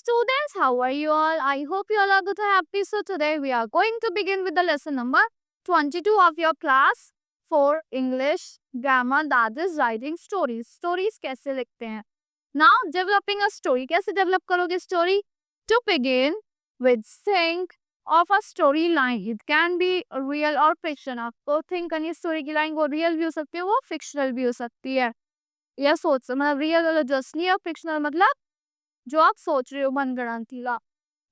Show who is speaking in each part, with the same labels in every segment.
Speaker 1: students, how are you all? I hope you all are good and happy. So today we are going to begin with the lesson number 22 of your class 4 English grammar, that is writing stories. Stories कैसे लिखते हैं? Now developing a story. कैसे develop करोगे story? To begin with, think of a storyline. It can be real or fiction. आपको think करनी story की line वो real भी हो सकती है, वो fictional भी हो सकती है. या सोच मतलब real वाला just नहीं है, fictional मतलब जो आप सोच रहे हो मनगढ़ंतीला.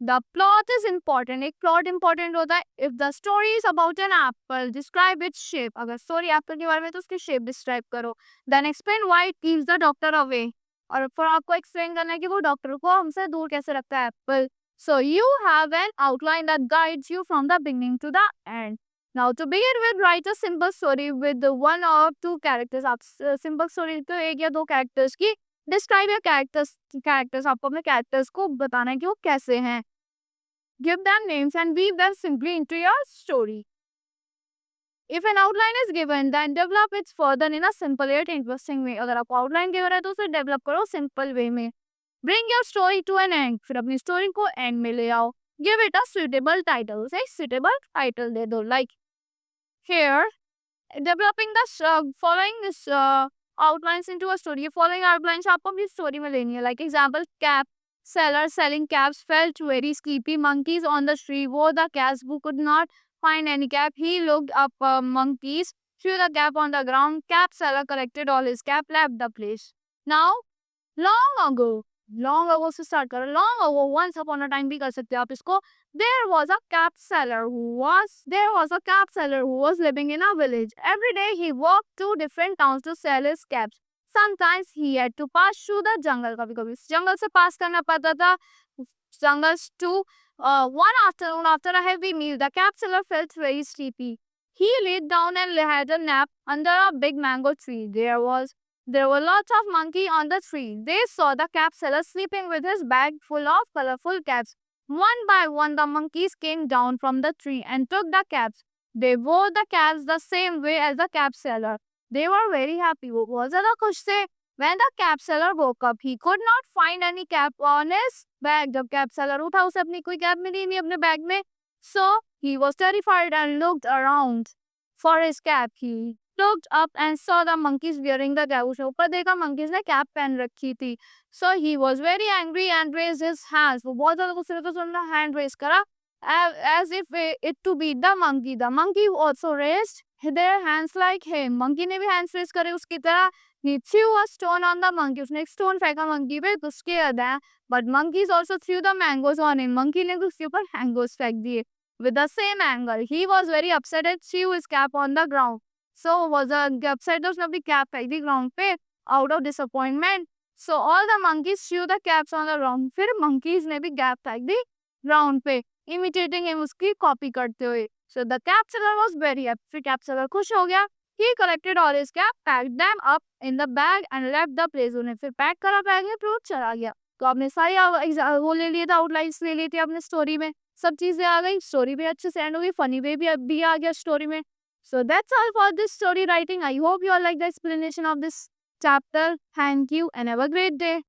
Speaker 1: The plot is important. एक प्लॉट इंपॉर्टेंट होता है. If the story is about an apple, describe its shape. अगर स्टोरी एप्पल के बारे में तो उसकी शेप डिस्क्राइब करो. Then explain why it keeps the doctor away. और फिर आपको एक्सप्लेन करना है कि वो डॉक्टर को हमसे दूर कैसे रखता है apple. So you have an outline that guides you from the beginning to the end. Now to begin with, write a simple story with 1 or 2 characters. आप सिंपल स्टोरी तो 1 या 2 कैरेक्टर्स की. Describe your characters. आपको अपने characters को बताना है कि वो कैसे हैं. Give them names and weave them simply into your story. If an outline is given, then develop it further in a simple yet interesting way. अगर आपको outline given है तो उसे develop करो simple way में. Bring your story to an end. फिर अपनी story को end में ले आओ. Give it a suitable title. उसे suitable title दे दो. Like here, developing the following this outlines into a story. ये following outlines आपको अपनी story में लेनी है. Like example, cap seller selling caps felt very sleepy. Monkeys on the tree wore the caps who could not find any cap. He looked up monkeys, threw the cap on the ground. Cap seller collected all his cap, left the place. Now, long ago से start करो. Long ago, once upon a time भी कर सकते हो आप इसको. There was a cap seller who was living in a village. Every day he walked to different towns to sell his caps. Sometimes he had to pass through the jungle. कभी-कभी जंगल से पास करना पड़ता था. Jungles too. One afternoon, after a heavy meal, the cap seller felt very sleepy. He laid down and had a nap under a big mango tree. There were lots of monkeys on the tree. They saw the cap seller sleeping with his bag full of colorful caps. One by one, the monkeys came down from the tree and took the caps. They wore the caps the same way as the cap seller. They were very happy. वो बहुत ज़्यादा खुश थे. When the cap seller woke up, he could not find any cap on his bag. जब cap seller उठा, उसे अपनी कोई cap मिली नहीं अपने bag में. So he was terrified and looked around for his cap. He looked up and saw the monkeys wearing the cap. उसे ऊपर देखा monkeys ने cap पहन रखी थी. So he was very angry and raised his hands. वो बहुत ज़्यादा गुस्से में तो उसने hand raise करा as if it to beat the monkey. The monkey also raised their hands like him. Monkey ने भी hands raise करे उसकी तरह. He threw a stone on the monkey. उसने एक stone फेंका monkey पे, तो उसके अदा. But monkeys also threw the mangoes on him. Monkey ने उसके ऊपर mangoes फेंक दिए. With the same anger, he was very upset and threw his cap on the ground. So was upset, उसने अपनी cap फेंक दी ground पे out of disappointment. So all the monkeys threw the caps on the ground. फिर monkeys ने भी cap फेंक दी ground पे, imitating him, उसकी copy करते हुए. So the cap seller was very happy. फिर cap seller खुश हो गया. He collected all his cap, packed them up in the bag and left the place. उन्हें फिर पैक करा बैग में, फिर वो चला गया. तो आपने सारी वो ले लिए थे, आउटलाइंस ले लिए थे अपने स्टोरी में. सब चीजें आ गई, स्टोरी भी अच्छे से एंड हो गई, फनी वे भी आ गया स्टोरी में. So that's all for this story writing. I hope you all like the explanation of this chapter. Thank you and have a great day.